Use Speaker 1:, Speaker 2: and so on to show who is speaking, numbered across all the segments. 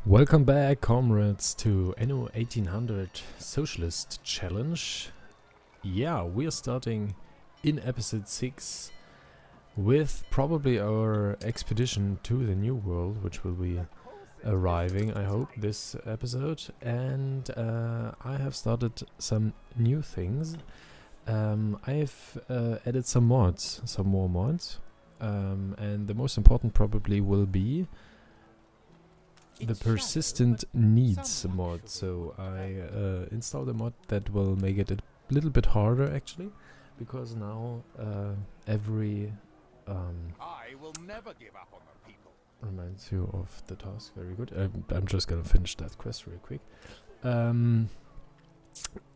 Speaker 1: Welcome back, comrades, to Anno1800 Socialist Challenge. Yeah, we are starting in episode 6 with probably our expedition to the New World, which will be arriving, I hope, this episode. And I have started some new things. I've added some more mods. And the most important probably will be the persistent needs mod. So I installed a mod that will make it a little bit harder actually, because now every
Speaker 2: I will never give up on the people.
Speaker 1: reminds you of the task. Very good. I'm just gonna finish that quest real quick.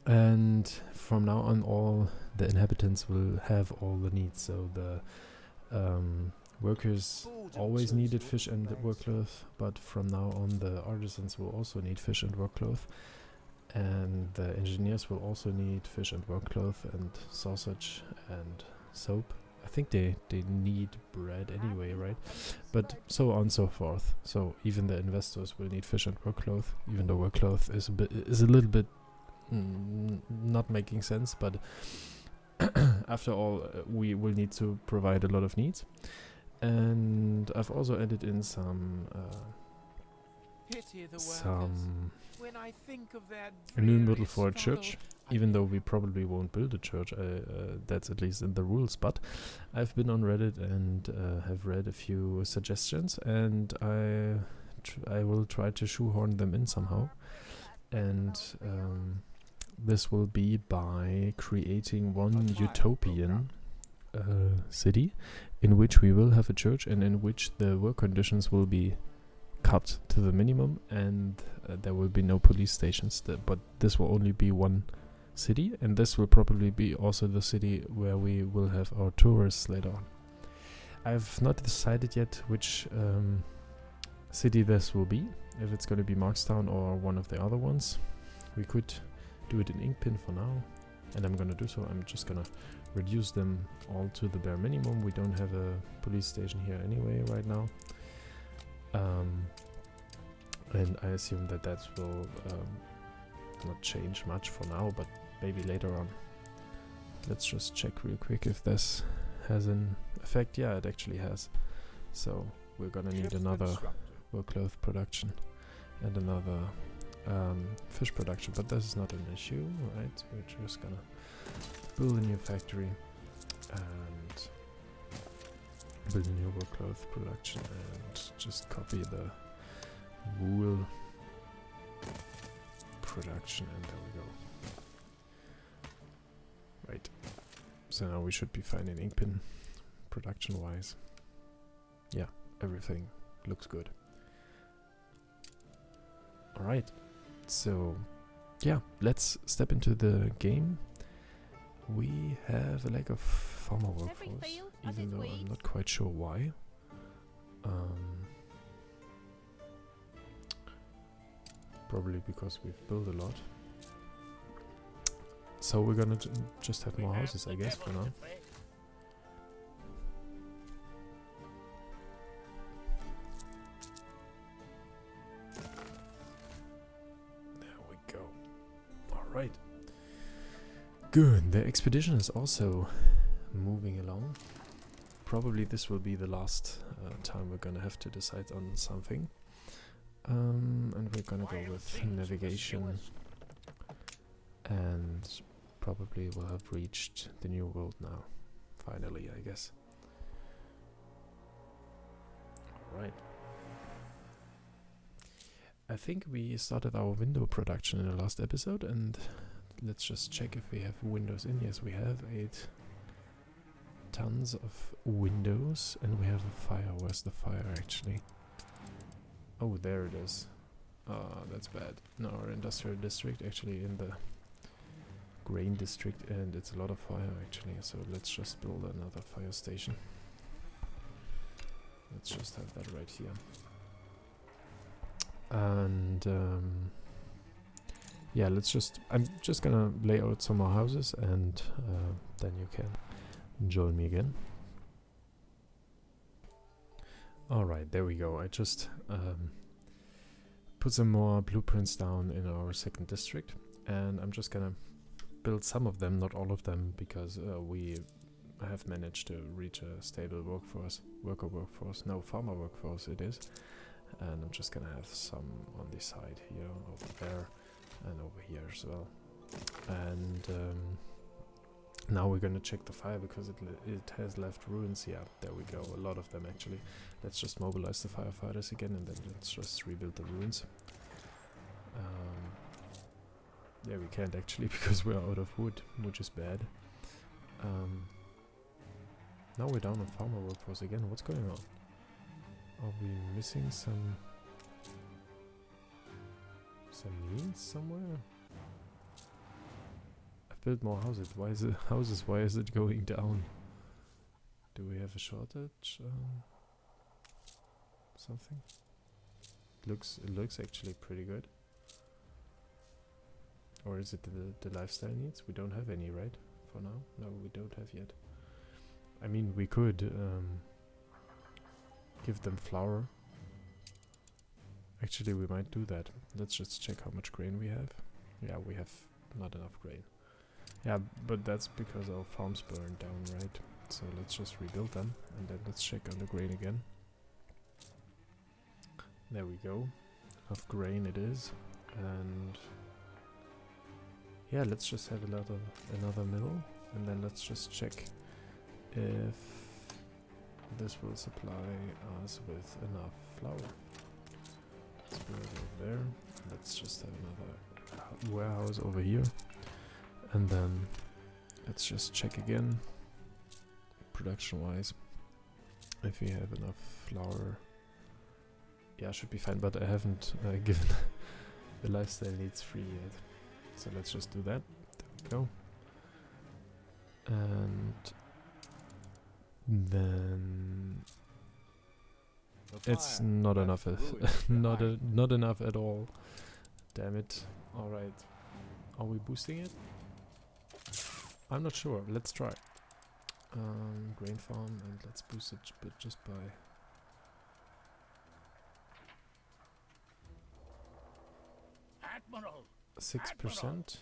Speaker 1: And from now on, all the inhabitants will have all the needs. So the workers always needed fish and work clothes, but from now on the artisans will also need fish and work clothes, and the engineers will also need fish and work clothes and sausage and soap. I think they need bread anyway, right? But so on and so forth. So even the investors will need fish and work clothes, even though work clothes is a little bit not making sense, but after all, we will need to provide a lot of needs. And I've also added in some a new model for a church, even though we probably won't build a church. That's at least in the rules. But I've been on Reddit and have read a few suggestions, and I will try to shoehorn them in somehow. And this will be by creating one utopian city in which we will have a church and in which the work conditions will be cut to the minimum, and there will be no police stations. But this will only be one city, and this will probably be also the city where we will have our tourists later on. I've not decided yet which city this will be, if it's going to be Markstown or one of the other ones. We could do it in Inkpin for now, and I'm gonna do so. I'm just gonna reduce them all to the bare minimum. We don't have a police station here anyway right now, and I assume that will not change much for now, but maybe later on. Let's just check real quick if this has an effect. Yeah, it actually has. So we're gonna need another work cloth production and another fish production, but this is not an issue, right? We're just gonna build a new factory and build a new work cloth production and just copy the wool production, and there we go. Right, so now we should be fine in Inkpin production wise. Yeah, everything looks good. Alright, so yeah, let's step into the game. We have a lack of farmer workforce, even though I'm not quite sure why. Probably because we've built a lot. So we're gonna just have more houses, I guess, for now. Right. Good. The expedition is also moving along. Probably this will be the last time we're gonna have to decide on something. And we're gonna go with navigation. And probably we'll have reached the New World now. Finally, I guess. Alright. I think we started our window production in the last episode, and let's just check if we have windows in. Yes, we have 8 tons of windows, and we have a fire. Where's the fire actually? Oh, there it is. That's bad. In our industrial district, actually in the grain district, and it's a lot of fire actually, so let's just build another fire station. Let's just have that right here. And yeah, I'm just gonna lay out some more houses, and then you can join me again. Alright, there we go. I just put some more blueprints down in our second district, and I'm just gonna build some of them, not all of them, because we have managed to reach a stable farmer workforce it is. And I'm just gonna have some on the side here, over there, and over here as well. And now we're gonna check the fire because it has left ruins. Yeah, there we go, a lot of them actually. Let's just mobilize the firefighters again, and then let's just rebuild the ruins. Yeah, we can't actually because we're out of wood, which is bad. Now we're down on farmer workforce again. What's going on? Are we missing some means somewhere? I've built more houses. Why is it going down? Do we have a shortage? Something? It looks actually pretty good. Or is it the lifestyle needs? We don't have any, right? For now? No, we don't have yet. I mean, we could give them flour. Actually, we might do that. Let's just check how much grain we have. Yeah, we have not enough grain. Yeah, but that's because our farms burned down, right? So let's just rebuild them, and then let's check on the grain again. There we go. Enough grain it is. And yeah, let's just have another mill, and then let's just check if this will supply us with enough flour. Let's put it over there. Let's just have another warehouse over here, and then let's just check again, production-wise, if we have enough flour. Yeah, should be fine, but I haven't given the lifestyle needs free yet. So let's just do that. There we go. And then it's not enough. Not enough at all. Damn it. All right. Are we boosting it? I'm not sure. Let's try. Grain farm, and let's boost it just by 6%,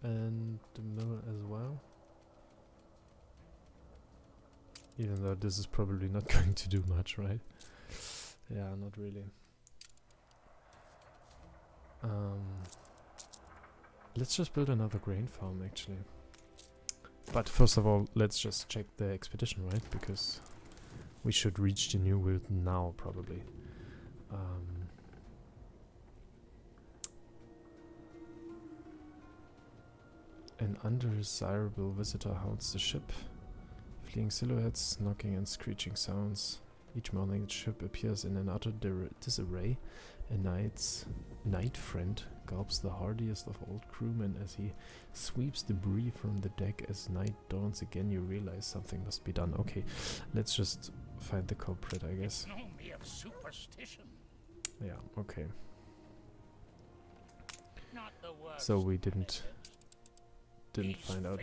Speaker 1: and the mill as well. Even though this is probably not going to do much, right? Yeah, not really. Let's just build another grain farm, actually. But first of all, let's just check the expedition, right? Because we should reach the new world now, probably. An undesirable visitor haunts the ship. Fleeing silhouettes, knocking and screeching sounds. Each morning the ship appears in an utter disarray. A night friend gulps the hardiest of old crewmen as he sweeps debris from the deck. As night dawns again, you realize something must be done. Okay, let's just find the culprit, I guess. Yeah, okay. So we didn't find out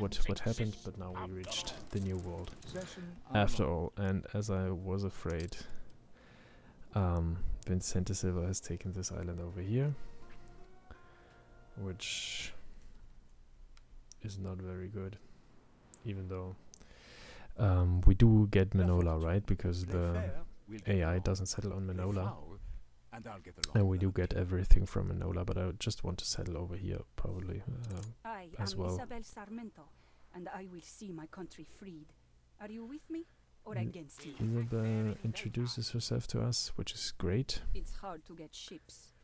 Speaker 1: what happened, but now we reached the new world after all. And as I was afraid, Vincente Silva has taken this island over here, which is not very good, even though we do get Manola, right? Because the AI doesn't settle on Manola. And we do get everything from Manola, but I just want to settle over here, probably, as well.
Speaker 3: Isabel Sarmento, and I will see my country freed. Are you with me or against me?
Speaker 1: Isabel introduces herself to us, which is great.
Speaker 3: It's hard to get ships.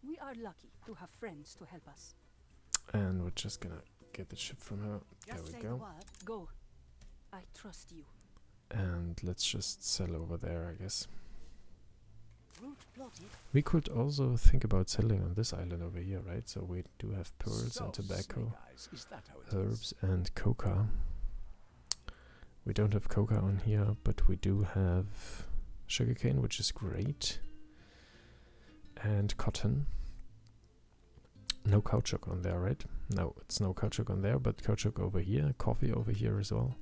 Speaker 3: We are lucky to have friends to help us.
Speaker 1: And we're just gonna get the ship from her. There we go.
Speaker 3: Go. I trust you.
Speaker 1: And let's just sell over there, I guess. We could also think about settling on this island over here, right? So we do have pearls and tobacco, herbs and coca. We don't have coca on here, but we do have sugarcane, which is great, and cotton. No caoutchouc on there, right? No, it's no caoutchouc on there, but caoutchouc over here, coffee over here as well.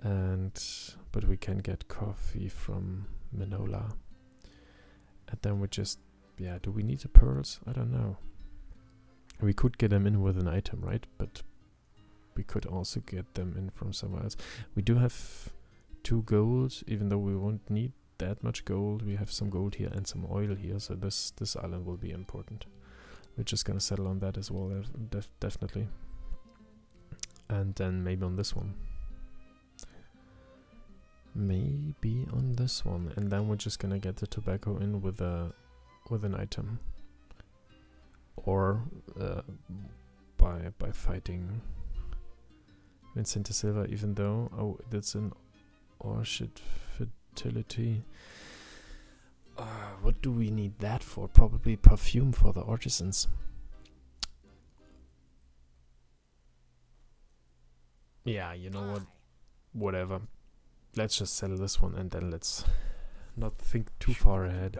Speaker 1: But we can get coffee from Manola. And then we just yeah, do we need the pearls? I don't know. We could get them in with an item, right? But we could also get them in from somewhere else. We do have 2 gold, even though we won't need that much gold. We have some gold here and some oil here, so this island will be important. We're just gonna settle on that as well, definitely. And then maybe on this one. Maybe on this one, and then we're just gonna get the tobacco in with an item, or by fighting Vincent de Silva. Even though that's an orchid fertility. What do we need that for? Probably perfume for the artisans. Yeah, you know what? Whatever. Let's just sell this one and then let's not think too far ahead.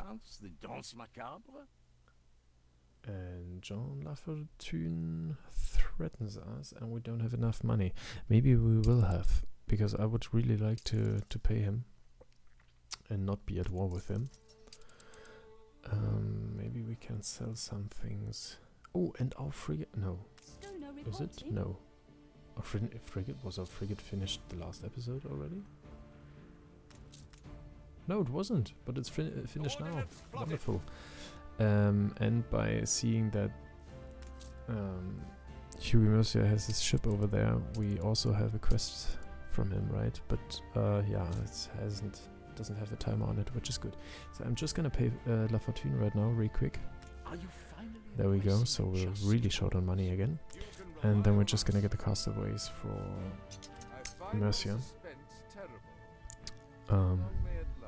Speaker 1: And Jean Lafortune threatens us and we don't have enough money. Maybe we will have, because I would really like to pay him and not be at war with him. Maybe we can sell some things. Oh, and our frigate. No. Is it? No. Our frigate. Was our frigate finished the last episode already? No, it wasn't. But it's finished now. Wonderful. And by seeing that Huey Mercier has his ship over there, we also have a quest from him, right? But yeah, it doesn't have a timer on it, which is good. So I'm just gonna pay La Fortune right now, real quick. There we go. So we're really short on money again, and then we're just gonna get the castaways for Mercier.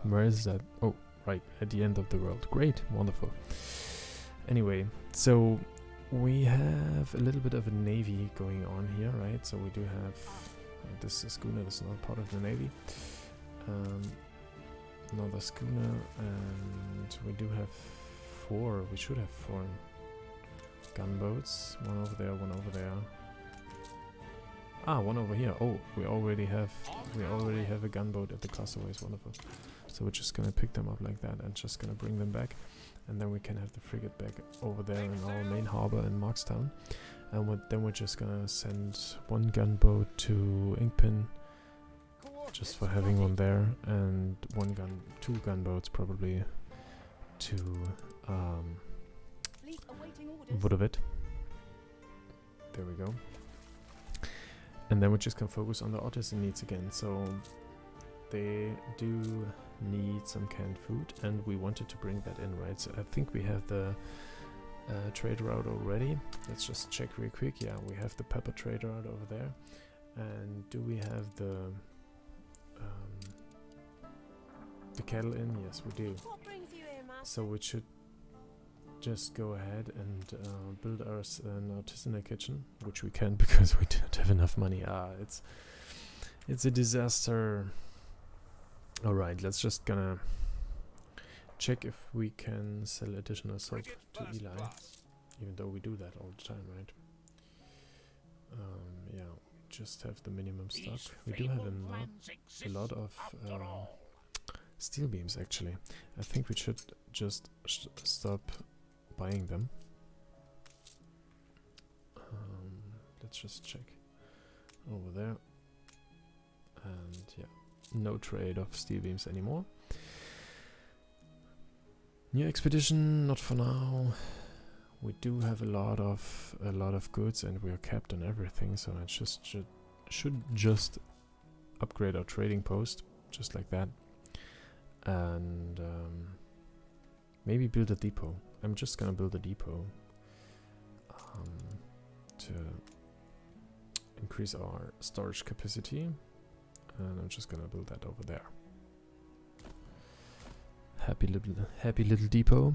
Speaker 1: Where is that? Oh, right at the end of the world. Great, wonderful. Anyway, so we have a little bit of a navy going on here, right? So we do have this schooner. This is not part of the navy. Another schooner, and we do have 4. We should have 4 gunboats. One over there, one over there. Ah, one over here. Oh, we already have a gunboat at the castaways. Wonderful. So we're just gonna pick them up like that and just gonna bring them back, and then we can have the frigate back over there in our main harbor in Markstown, and then we're just gonna send 1 gunboat to Inkpin, just for having one there, and 2 gunboats probably to Vodovit. There we go. And then we're just gonna focus on the artisan needs again. So they do need some canned food, and we wanted to bring that in, right? So I think we have the trade route already. Let's just check real quick. Yeah, we have the pepper trade route over there. And do we have the cattle in? Yes, we do. So we should just go ahead and build us an artisanal kitchen, which we can because we don't have enough money. It's a disaster. All right, let's just gonna check if we can sell additional soap to Eli, even though we do that all the time, right? Yeah, just have the minimum stock. We do have a lot of steel beams, actually. I think we should just stop buying them. Let's just check over there. And yeah, no trade of steel beams anymore. New expedition, not for now. We do have a lot of goods, and we are capped on everything, so I should just upgrade our trading post, just like that, and maybe build a depot. I'm just gonna build a depot to increase our storage capacity, and I'm just gonna build that over there. Happy little depot.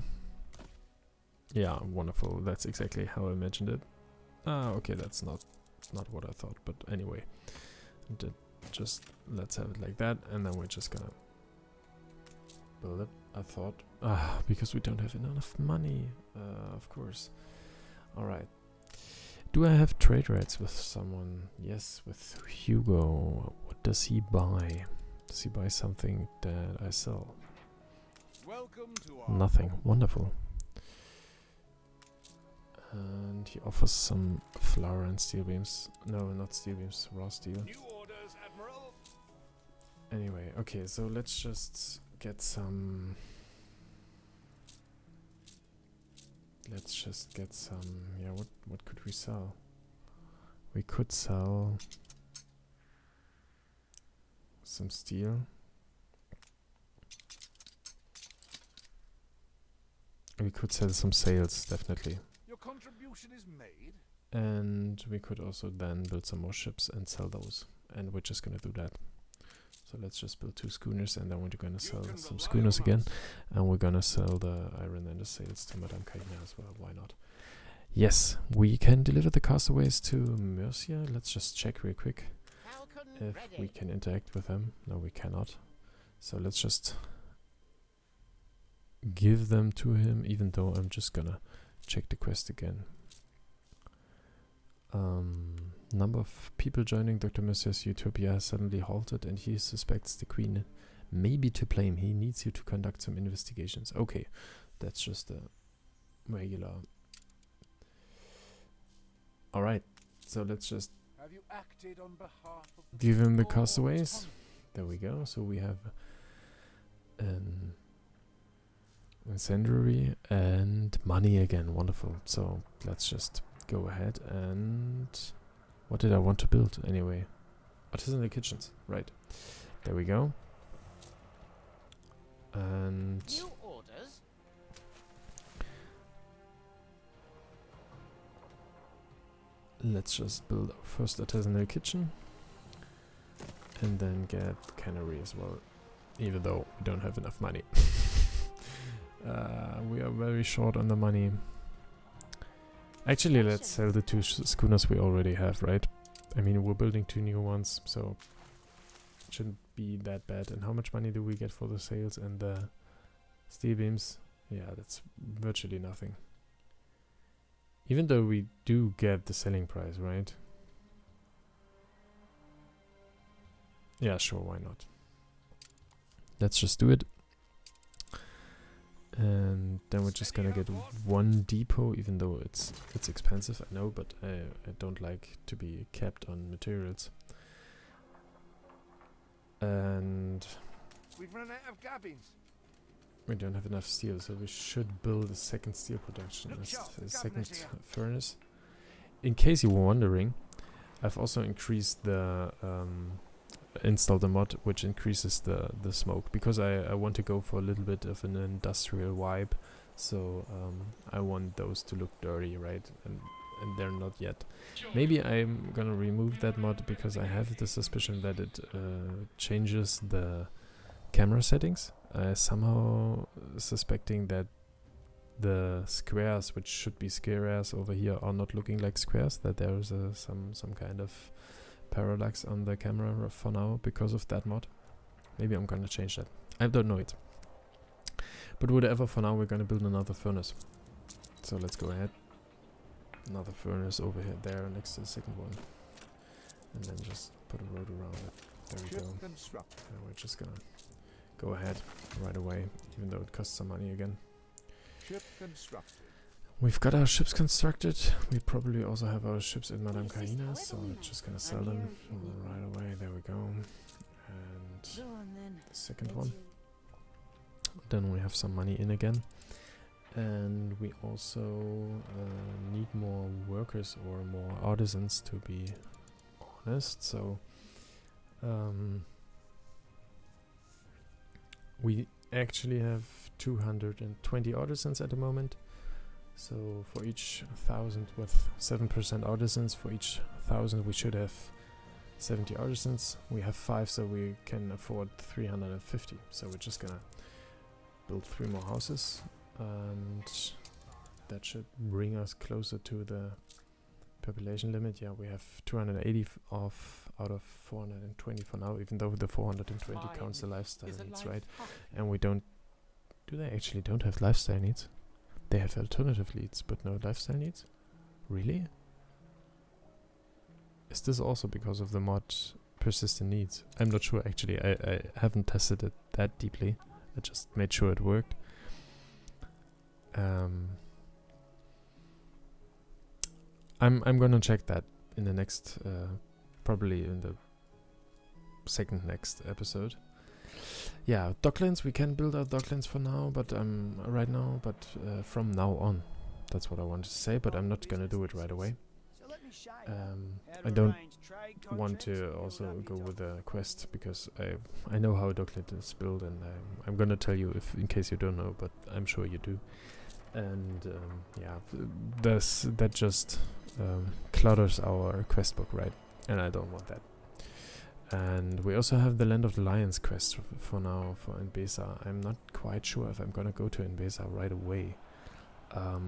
Speaker 1: Yeah, wonderful. That's exactly how I imagined it. Ah, okay, that's not what I thought, but anyway, just let's have it like that, and then we're just gonna build it. I thought, because we don't have enough money, of course. All right. Do I have trade rates with someone? Yes, with Hugo. What does he buy? Does he buy something that I sell?
Speaker 2: Welcome to our
Speaker 1: Nothing. Wonderful. And he offers some flour and steel beams. No, not steel beams, raw steel.
Speaker 2: New orders, Admiral.
Speaker 1: Anyway, okay, so let's just get some... Let's just get some... Yeah, what could we sell? We could sell some steel. We could sell some sails, definitely.
Speaker 2: Your contribution is made.
Speaker 1: And we could also then build some more ships and sell those. And we're just gonna do that. So let's just build 2 schooners, and then we're gonna sell some schooners again. And we're gonna sell the iron and the sails to Madame Kaina as well, why not? Yes, we can deliver the castaways to Mercia. Let's just check real quick if we can interact with them. No, we cannot. So let's just give them to him, even though I'm just gonna check the quest again. Number of people joining Dr. Mercia's utopia has suddenly halted, and he suspects the queen may be to blame. He needs you to conduct some investigations. Okay, that's just a regular... Alright, so let's just
Speaker 2: Have you acted on behalf of the
Speaker 1: give him the
Speaker 2: people of
Speaker 1: castaways.
Speaker 2: autonomy?
Speaker 1: There we go. So we have an incendiary and money again. Wonderful. So let's just go ahead and... What did I want to build anyway? Artisanal kitchens. Right. There we go. And...
Speaker 4: New orders?
Speaker 1: let's just build our first artisanal kitchen. And then get cannery as well. Even though we don't have enough money. We are very short on the money. Actually, let's sell the 2 schooners we already have, right? I mean, we're building 2 new ones, so it shouldn't be that bad. And how much money do we get for the sales and the steel beams? Yeah, that's virtually nothing. Even though we do get the selling price, right? Yeah, sure, why not? Let's just do it. And then we're just gonna get 1 depot, even though it's expensive, I know, but I don't like to be capped on materials. And
Speaker 2: We've run out of cabins.
Speaker 1: we don't have enough steel, so we should build a second steel production,
Speaker 2: Look sharp,
Speaker 1: a
Speaker 2: the
Speaker 1: second
Speaker 2: governor's here.
Speaker 1: furnace. In case you were wondering, I've also increased the installed a mod which increases the smoke, because I want to go for a little bit of an industrial vibe, so I want those to look dirty, right? And they're not yet. Maybe I'm gonna remove that mod because I have the suspicion that it changes the camera settings. Somehow suspecting that the squares, which should be squares over here, are not looking like squares, that there is some kind of parallax on the camera for now because of that mod. Maybe I'm gonna change that. I don't know it. But whatever, for now we're gonna build another furnace. So let's go ahead. Another furnace over here, there, next to the second one. And then just put a road around it. There we
Speaker 2: Ship
Speaker 1: go.
Speaker 2: constructed.
Speaker 1: And we're just gonna go ahead right away, even though it costs some money again.
Speaker 2: Ship constructed.
Speaker 1: We've got our ships constructed. We probably also have our ships in Madame Kaina, so we're just gonna sell them right away. There we go. And
Speaker 3: Go on then.
Speaker 1: the second
Speaker 3: Let's
Speaker 1: one.
Speaker 3: you-
Speaker 1: Then we have some money in again. And we also need more workers or more artisans, to be honest. So we actually have 220 artisans at the moment. So for each 1,000 with 7% artisans, for each 1,000 we should have 70 artisans. We have 5, so we can afford 350. So we're just gonna build 3 more houses, and that should bring us closer to the population limit. Yeah, we have 280 out of 420 for now, even though the 420 counts the lifestyle needs, right? And we don't... Do they actually don't have lifestyle needs? They have alternative needs, but no lifestyle needs? Really? Is this also because of the mod persistent needs? I'm not sure actually. I haven't tested it that deeply. I just made sure it worked. I'm gonna check that in the next, probably in the second next episode. Yeah, docklands, we can build our docklands for now, but right now, but from now on. That's what I wanted to say, but I'm not gonna do it right away. I don't want to also go with a quest because I know how a dockland is built, and I'm gonna tell you if in case you don't know, but I'm sure you do. And yeah, that just clutters our quest book, right? And I don't want that. And we also have the Land of the Lions quest for now for Enbesa. I'm not quite sure if I'm gonna go to Enbesa right away,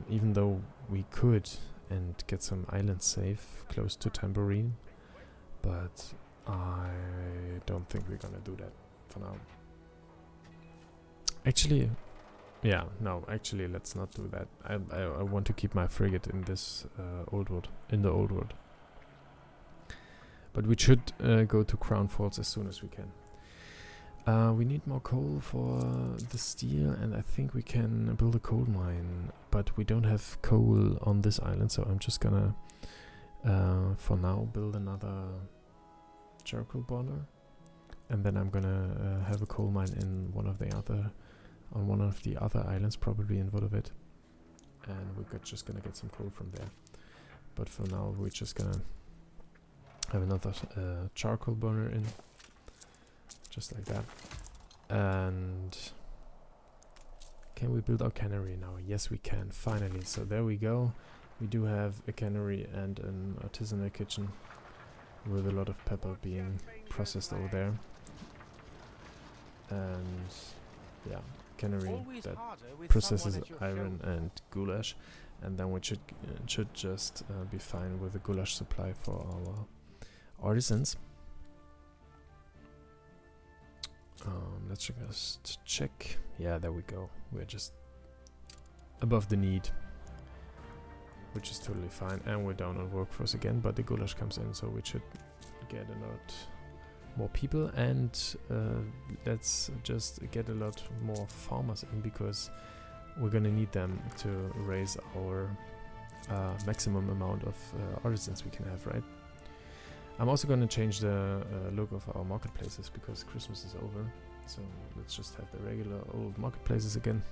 Speaker 1: even though we could and get some islands safe close to Tambourine, but I don't think we're gonna do that for now. Actually, yeah, no, actually let's not do that. I want to keep my frigate in this old world, in the old world. But we should go to Crown Falls as soon as we can. We need more coal for the steel, and I think we can build a coal mine, but we don't have coal on this island, so I'm just gonna, for now, build another charcoal burner, and then I'm gonna have a coal mine in one of the other islands, probably in Vodovet, and we're just gonna get some coal from there. But for now, we're just gonna have another charcoal burner in, just like that. And can we build our cannery now? Yes, we can, finally. So there we go. We do have a cannery and an artisanal kitchen with a lot of pepper being processed over there. And yeah, cannery that processes iron and goulash, and then we should just be fine with the goulash supply for our artisans. Let's just check. Yeah, there we go. We're just above the need, which is totally fine. And we're down on workforce again, but the goulash comes in, so we should get a lot more people. And let's just get a lot more farmers in, because we're gonna need them to raise our maximum amount of artisans we can have, right? I'm also going to change the look of our marketplaces because Christmas is over. So let's just have the regular old marketplaces again.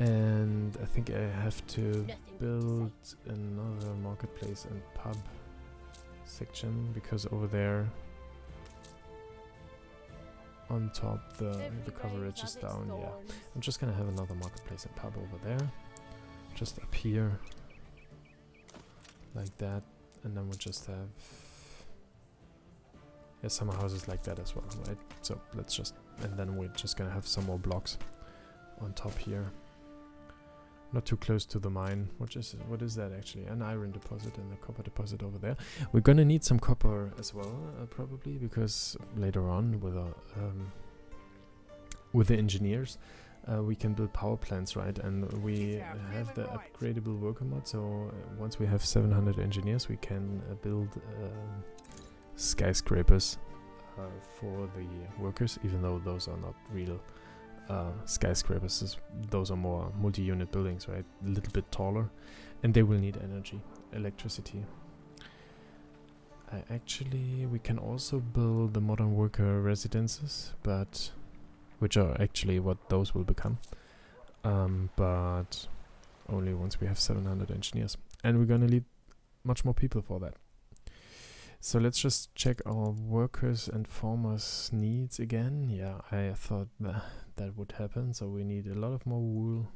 Speaker 1: And I think I have to build another marketplace and pub section, because over there on top the coverage is down. Yeah, I'm just going to have another marketplace and pub over there, just up here like that. And then we'll just have summer houses like that as well, right? So let's just, and then we're just gonna have some more blocks on top here, not too close to the mine. What is that actually? An iron deposit and a copper deposit over there. We're gonna need some copper as well, probably, because later on with the engineers we can build power plants, right? And we have the upgradable worker mod, so once we have 700 engineers, we can build skyscrapers for the workers, even though those are not real skyscrapers. Those are more multi-unit buildings, right? A little bit taller, and they will need energy, electricity. We can also build the modern worker residences, but which are actually what those will become, but only once we have 700 engineers, and we're gonna need much more people for that. So let's just check our workers and farmers needs again. Yeah, I thought that would happen. So we need a lot of more wool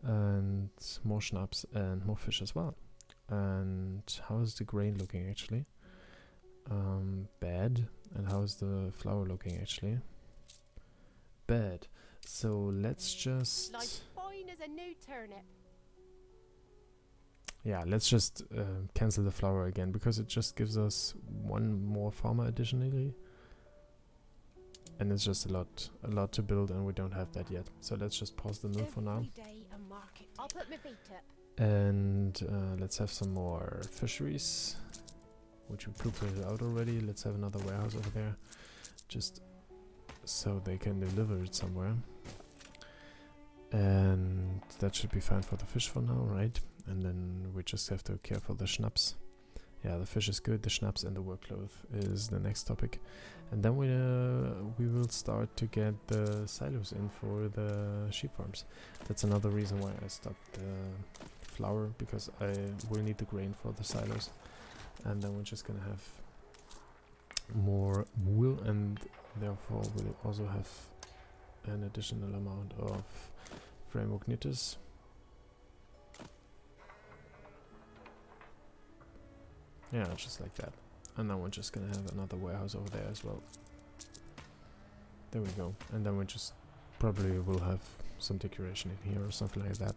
Speaker 1: and more schnapps and more fish as well. And how is the grain looking actually? Bad. And how is the flour looking actually? Bad. So let's just
Speaker 4: Nice fine as a new turnip.
Speaker 1: Yeah, let's just cancel the flour again, because it just gives us one more farmer additionally, and it's just a lot to build, and we don't have that yet. So let's just pause the mill for now.
Speaker 4: I'll put my feet up.
Speaker 1: And let's have some more fisheries, which we put out already. Let's have another warehouse over there, just so they can deliver it somewhere. And that should be fine for the fish for now, right? And then we just have to care for the schnapps. Yeah, the fish is good, the schnapps and the work clothes is the next topic. And then we will start to get the silos in for the sheep farms. That's another reason why I stopped the flour, because I will need the grain for the silos. And then we're just gonna have more wool, and therefore we'll also have an additional amount of framework knitters. Yeah, just like that. And then we're just gonna have another warehouse over there as well. There we go. And then we just probably will have some decoration in here or something like that.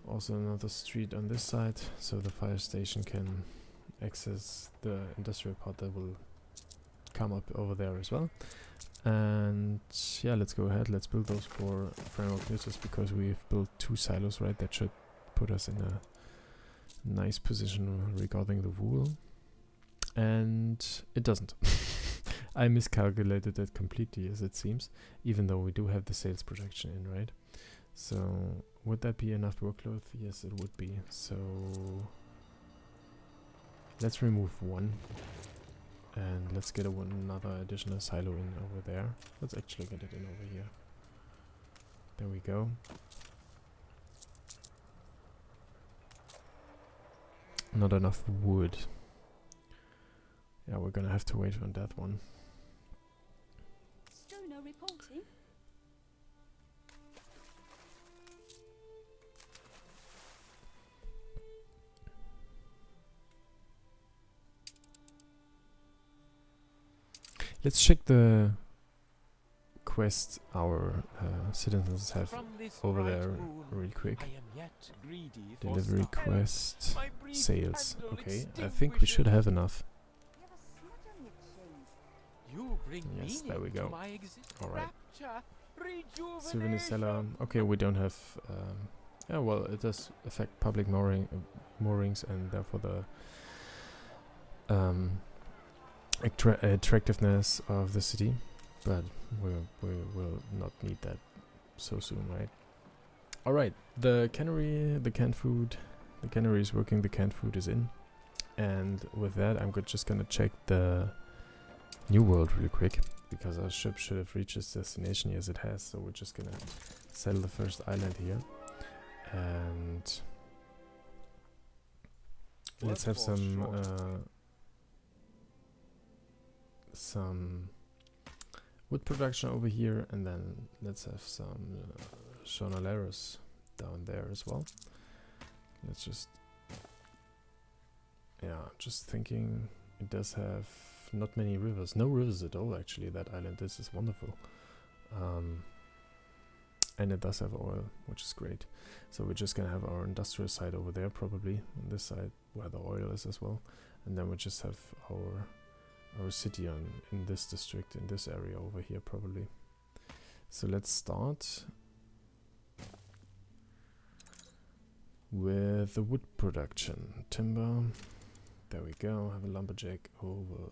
Speaker 1: Also another street on this side, so the fire station can access the industrial part that will come up over there as well. And yeah, let's go ahead, let's build those 4 framework knitters, because we've built 2 silos, right? That should put us in a nice position regarding the wool. And it doesn't. I miscalculated that completely, as it seems, even though we do have the sales projection in, right? So would that be enough workload? Yes, it would be. So let's remove 1 and let's get another additional silo in over there. Let's actually get it in over here. There we go. Not enough wood. Yeah, we're gonna have to wait on that one.
Speaker 3: Stoner reporting.
Speaker 1: Let's check the quest our citizens have over there real quick. Delivery quest, sales. Okay, I think we should have enough. Yes, there we go. Alright. Souvenir seller. Okay, we don't have... yeah, well, it does affect public moorings and therefore the attractiveness of the city. But we will not need that so soon, right? Alright, the cannery, the canned food. The cannery is working, the canned food is in. And with that, I'm just gonna check the New World real quick, because our ship should have reached its destination. Yes, it has. So we're just gonna settle the first island here, and let's have some wood production over here, and then let's have some Jornaleros down there as well. Let's just, yeah, just thinking, it does have not many rivers, no rivers at all actually, that island. This is wonderful. And it does have oil, which is great. So we're just gonna have our industrial side over there, probably on this side where the oil is as well, and then we just have our city in this district, in this area over here probably. So let's start with the wood production. Timber, there we go. Have a lumberjack over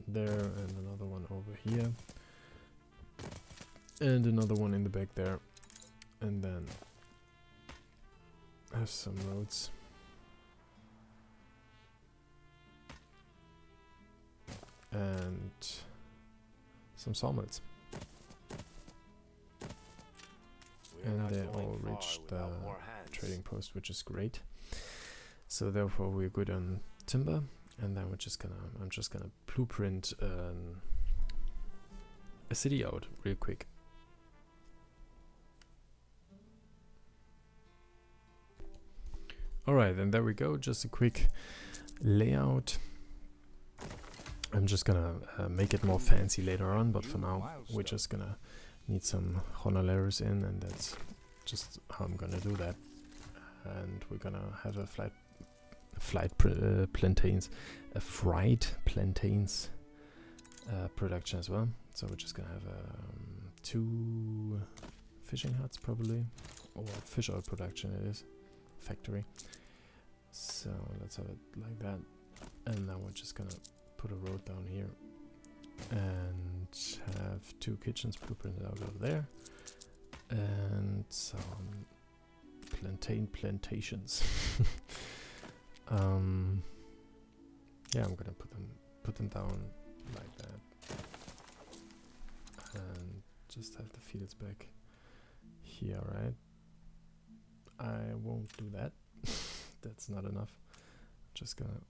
Speaker 1: there and another one over here and another one in the back there, and then have some roads. And some sawmills. And they all reached the trading post, which is great. So therefore we're good on timber, and then I'm just gonna blueprint a city out real quick. Alright, and there we go, just a quick layout. I'm just gonna make it more fancy later on, but for now we're just gonna need some Jornaleros in, and that's just how I'm gonna do that. And we're gonna have a fried plantains production as well. So we're just gonna have 2 fishing huts probably, or fish oil production it is, factory. So let's have it like that, and now we're just gonna put a road down here and have 2 kitchens blueprinted out over there, and some plantations. Yeah, I'm gonna put them down like that, and just have the fields back here, right? I won't do that. That's not enough. Just gonna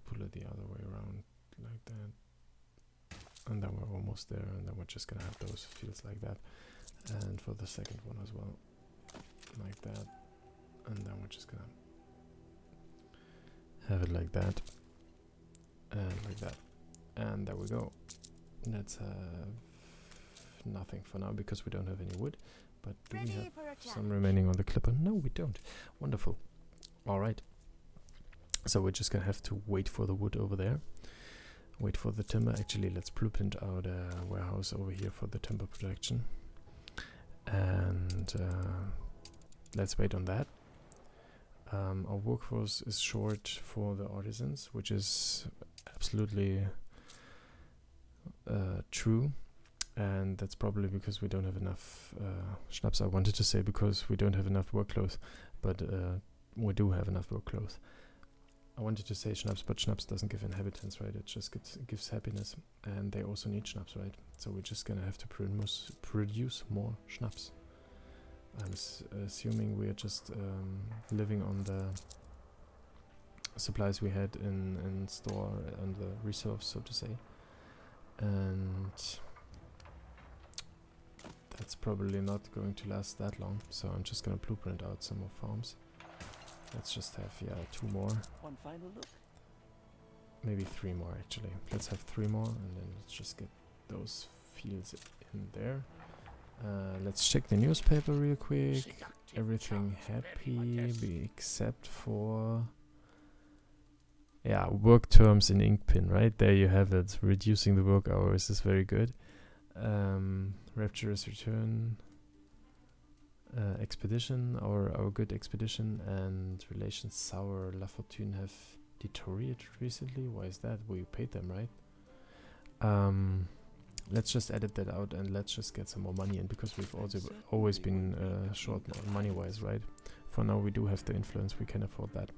Speaker 1: pull it the other way around like that, and then we're almost there, and then we're just gonna have those fields like that, and for the second one as well, like that, and then we're just gonna have it like that, and like that, and there we go. Let's have nothing for now because we don't have any wood, but do we have some remaining on the clipper? No, we don't. Wonderful. All right, so we're just gonna have to wait for the wood over there, wait for the timber. Actually, let's blueprint out a warehouse over here for the timber production, and let's wait on that. Our workforce is short for the artisans, which is absolutely true, and that's probably because we don't have enough schnapps. I wanted to say because we don't have enough work clothes, but we do have enough work clothes. I wanted to say schnapps, but schnapps doesn't give inhabitants, right? It just gives happiness, and they also need schnapps, right? So we're just gonna have to produce more schnapps. I'm assuming we're just living on the supplies we had in store and the reserves, so to say, and that's probably not going to last that long, so I'm just gonna blueprint out some more farms. Let's just have 2 more,
Speaker 5: One final look.
Speaker 1: maybe 3 more actually. Let's have 3 more, and then let's just get those fields in there. Let's check the newspaper real quick. Everything happy except for work terms in Inkpin, right? There you have it. Reducing the work hours is very good. Rapturous return, expedition, our good expedition, and relations sour. La Fortune have deteriorated recently. Why is that? We paid them, right? Let's just edit that out and let's just get some more money in, because we've also always been short money-wise, right? For now we do have the influence, we can afford that.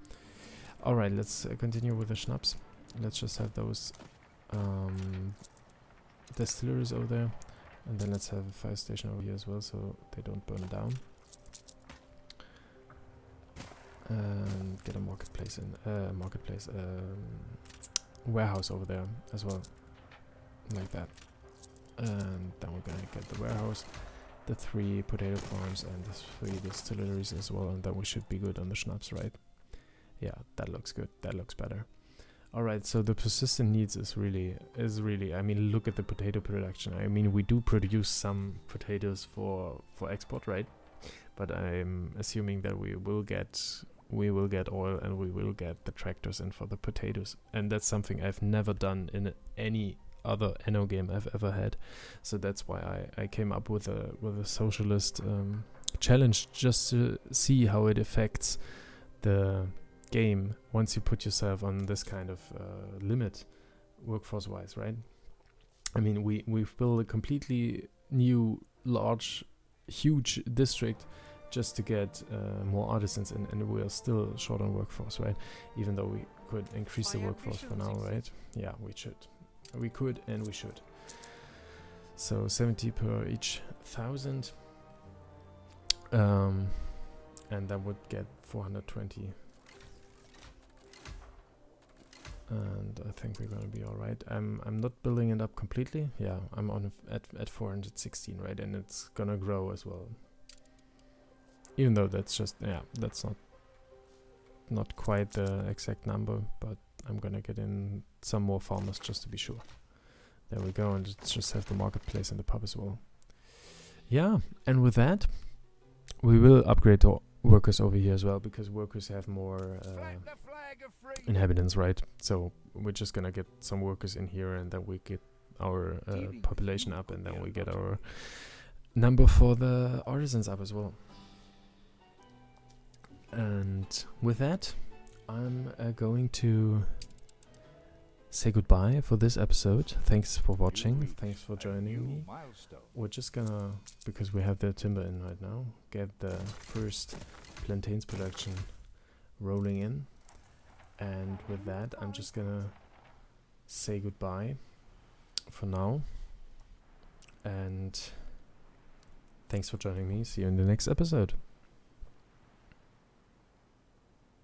Speaker 1: Alright, let's continue with the schnapps. Let's just have those distilleries over there, and then let's have a fire station over here as well so they don't burn down. And get a marketplace warehouse over there as well, like that. And then we're gonna get the warehouse, the 3 potato farms, and the 3 distilleries as well, and then we should be good on the schnapps, right? Yeah, that looks good. That looks better. Alright, so the persistent needs is really, I mean, look at the potato production. I mean, we do produce some potatoes for export, right? But I'm assuming that we will get oil, and we will get the tractors in for the potatoes, and that's something I've never done in any other Anno game I've ever had. So that's why I came up with a socialist challenge, just to see how it affects the game once you put yourself on this kind of limit workforce wise, right? I mean, we've built a completely new large huge district just to get more artisans in, and we are still short on workforce, right? Even though we could increase the workforce for now, right? Yeah, we could and we should. So 70 per each 1,000, and that would get 420. And I think we're gonna be all right. I'm not building it up completely. Yeah, I'm on at 416, right? And it's gonna grow as well. Even though that's just, that's not quite the exact number, but I'm gonna get in some more farmers just to be sure. There we go, and let's just have the marketplace and the pub as well. Yeah, and with that, we will upgrade the workers over here as well, because workers have more inhabitants, right? So we're just gonna get some workers in here, and then we get our population up, and then we get our number for the artisans up as well. And with that, I'm going to say goodbye for this episode. Thanks for watching. Thanks for joining me. We're just gonna, because we have the timber in right now, get the first plantains production rolling in. And with that, I'm just gonna say goodbye for now. And thanks for joining me. See you in the next episode.